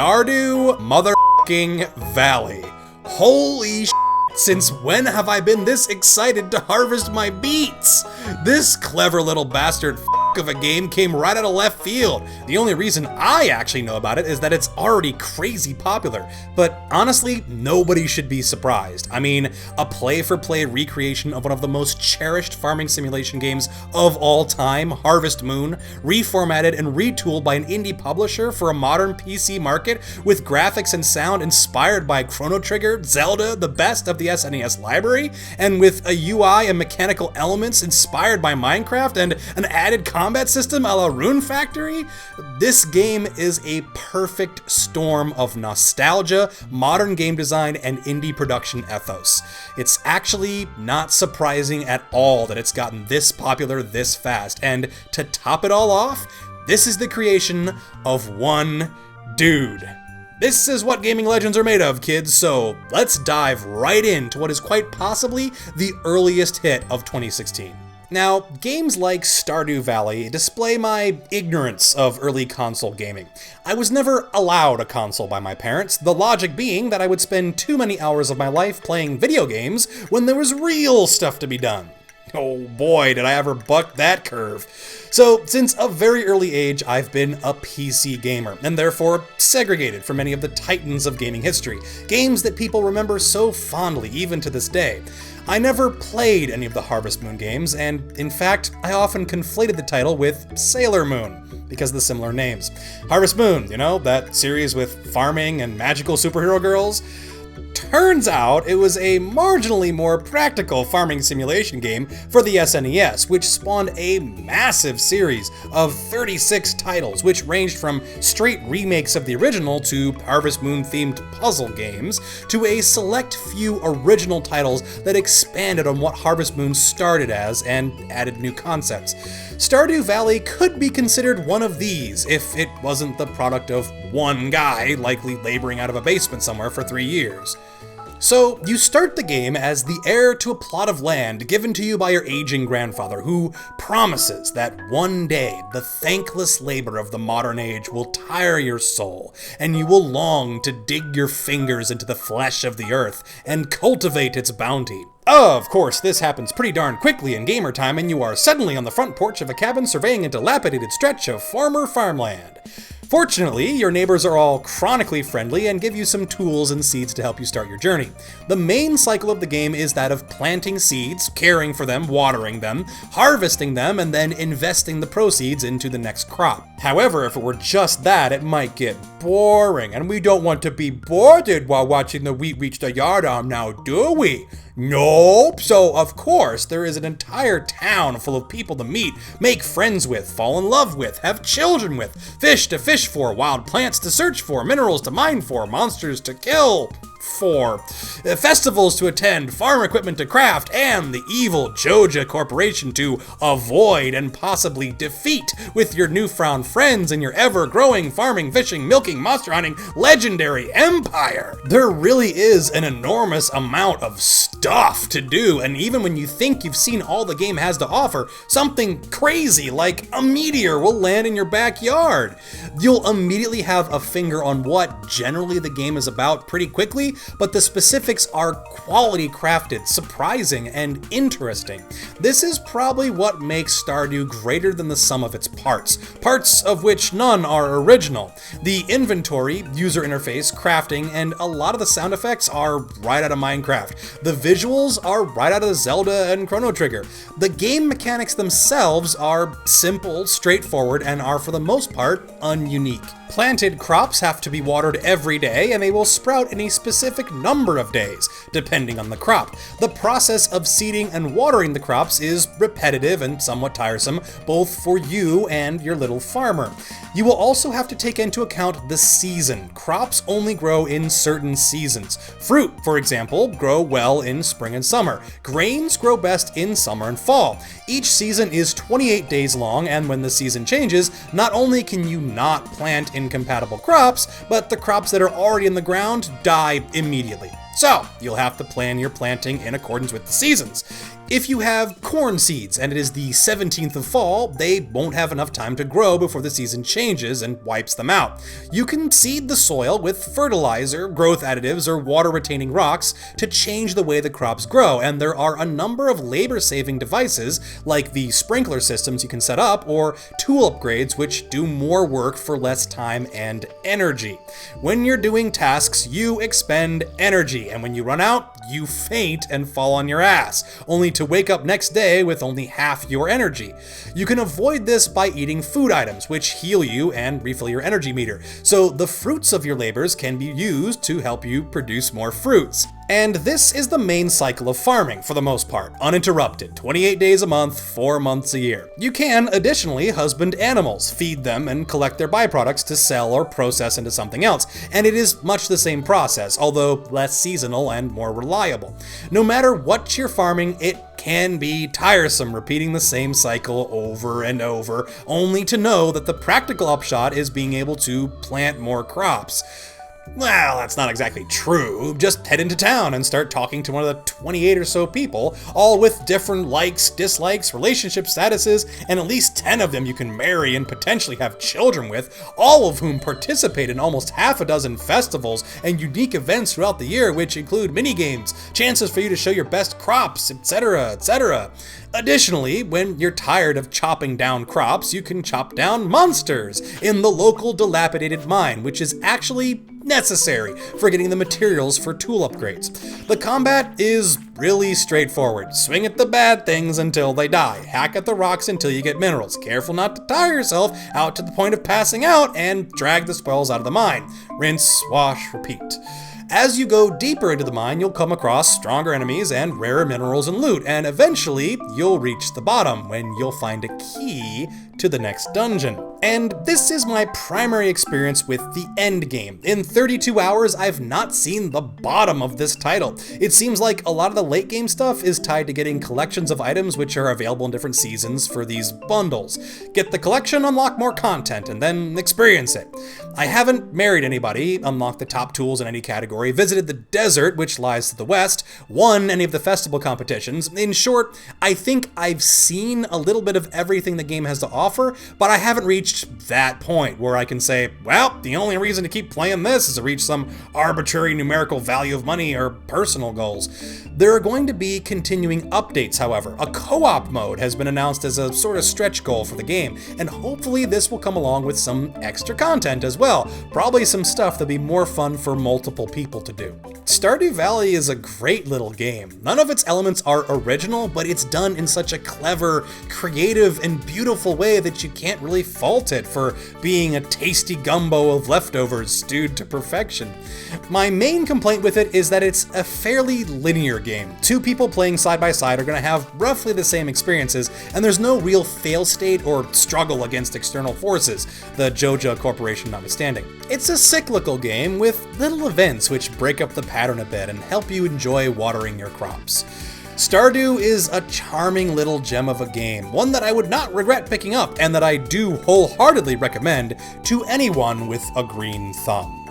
Stardew motherfucking Valley. Holy shit, since when have I been this excited to harvest my beets? This clever little bastard of a game came right out of left field. The only reason I actually know about it is that it's already crazy popular, but honestly, nobody should be surprised. I mean, a play-for-play recreation of one of the most cherished farming simulation games of all time, Harvest Moon, reformatted and retooled by an indie publisher for a modern PC market with graphics and sound inspired by Chrono Trigger, Zelda, the best of the SNES library, and with a UI and mechanical elements inspired by Minecraft and an added combat system a la Rune Factory. This game is a perfect storm of nostalgia, modern game design, and indie production ethos. It's actually not surprising at all that it's gotten this popular this fast, and to top it all off, this is the creation of one dude. This is what gaming legends are made of, kids, so let's dive right into what is quite possibly the earliest hit of 2016. Now, games like Stardew Valley display my ignorance of early console gaming. I was never allowed a console by my parents, the logic being that I would spend too many hours of my life playing video games when there was real stuff to be done. Oh boy, did I ever buck that curve. So, since a very early age, I've been a PC gamer, and therefore segregated from many of the titans of gaming history, games that people remember so fondly even to this day. I never played any of the Harvest Moon games, and in fact, I often conflated the title with Sailor Moon, because of the similar names. Harvest Moon, you know, that series with farming and magical superhero girls? Turns out it was a marginally more practical farming simulation game for the SNES, which spawned a massive series of 36 titles, which ranged from straight remakes of the original to Harvest Moon-themed puzzle games, to a select few original titles that expanded on what Harvest Moon started as and added new concepts. Stardew Valley could be considered one of these if it wasn't the product of one guy likely laboring out of a basement somewhere for 3 years. So, you start the game as the heir to a plot of land given to you by your aging grandfather, who promises that one day the thankless labor of the modern age will tire your soul, and you will long to dig your fingers into the flesh of the earth and cultivate its bounty. Of course, this happens pretty darn quickly in gamer time, and you are suddenly on the front porch of a cabin surveying a dilapidated stretch of former farmland. Fortunately, your neighbors are all chronically friendly and give you some tools and seeds to help you start your journey. The main cycle of the game is that of planting seeds, caring for them, watering them, harvesting them, and then investing the proceeds into the next crop. However, if it were just that, it might get boring, and we don't want to be bored while watching the wheat reach the yard arm now, do we? Nope. So, of course, there is an entire town full of people to meet, make friends with, fall in love with, have children with, fish to fish for, wild plants to search for, minerals to mine for, monsters to kill for, festivals to attend, farm equipment to craft, and the evil Joja Corporation to avoid and possibly defeat with your newfound friends in your ever-growing farming, fishing, milking, monster hunting, legendary empire. There really is an enormous amount of stuff to do, and even when you think you've seen all the game has to offer, something crazy like a meteor will land in your backyard. You'll immediately have a finger on what generally the game is about pretty quickly, but the specifics are quality crafted, surprising, and interesting. This is probably what makes Stardew greater than the sum of its parts of which none are original. The inventory, user interface, crafting, and a lot of the sound effects are right out of Minecraft. The visuals are right out of Zelda and Chrono Trigger. The game mechanics themselves are simple, straightforward, and are for the most part ununique. Planted crops have to be watered every day, and they will sprout in a specific number of days, depending on the crop. The process of seeding and watering the crops is repetitive and somewhat tiresome, both for you and your little farmer. You will also have to take into account the season. Crops only grow in certain seasons. Fruit, for example, grow well in spring and summer. Grains grow best in summer and fall. Each season is 28 days long, and when the season changes, not only can you not plant incompatible crops, but the crops that are already in the ground die immediately. So, you'll have to plan your planting in accordance with the seasons. If you have corn seeds and it is the 17th of fall, they won't have enough time to grow before the season changes and wipes them out. You can seed the soil with fertilizer, growth additives, or water-retaining rocks to change the way the crops grow, and there are a number of labor-saving devices like the sprinkler systems you can set up or tool upgrades which do more work for less time and energy. When you're doing tasks, you expend energy, and when you run out, you faint and fall on your ass, only to wake up next day with only half your energy. You can avoid this by eating food items, which heal you and refill your energy meter, so the fruits of your labors can be used to help you produce more fruits. And this is the main cycle of farming, for the most part, uninterrupted, 28 days a month, 4 months a year. You can, additionally, husband animals, feed them, and collect their byproducts to sell or process into something else, and it is much the same process, although less seasonal and more reliable. No matter what you're farming, it can be tiresome repeating the same cycle over and over, only to know that the practical upshot is being able to plant more crops. Well, that's not exactly true. Just head into town and start talking to one of the 28 or so people, all with different likes, dislikes, relationship statuses, and at least 10 of them you can marry and potentially have children with, all of whom participate in almost half a dozen festivals and unique events throughout the year, which include mini-games, chances for you to show your best crops, etc., etc. Additionally, when you're tired of chopping down crops, you can chop down monsters in the local dilapidated mine, which is actually necessary for getting the materials for tool upgrades. The combat is really straightforward. Swing at the bad things until they die. Hack at the rocks until you get minerals. Careful not to tire yourself out to the point of passing out and drag the spoils out of the mine. Rinse, wash, repeat. As you go deeper into the mine, you'll come across stronger enemies and rarer minerals and loot, and eventually you'll reach the bottom when you'll find a key to the next dungeon. And this is my primary experience with the end game. In 32 hours, I've not seen the bottom of this title. It seems like a lot of the late game stuff is tied to getting collections of items which are available in different seasons for these bundles. Get the collection, unlock more content, and then experience it. I haven't married anybody, unlocked the top tools in any category, visited the desert, which lies to the west, won any of the festival competitions. In short, I think I've seen a little bit of everything the game has to offer, but I haven't reached that point where I can say, well, the only reason to keep playing this is to reach some arbitrary numerical value of money or personal goals. There are going to be continuing updates, however. A co-op mode has been announced as a sort of stretch goal for the game, and hopefully this will come along with some extra content as well. Probably some stuff that'll be more fun for multiple people to do. Stardew Valley is a great little game. None of its elements are original, but it's done in such a clever, creative, and beautiful way that you can't really fault it for being a tasty gumbo of leftovers stewed to perfection. My main complaint with it is that it's a fairly linear game. Two people playing side by side are going to have roughly the same experiences, and there's no real fail state or struggle against external forces, the JoJo Corporation notwithstanding. It's a cyclical game with little events which break up the pattern a bit and help you enjoy watering your crops. Stardew is a charming little gem of a game, one that I would not regret picking up and that I do wholeheartedly recommend to anyone with a green thumb.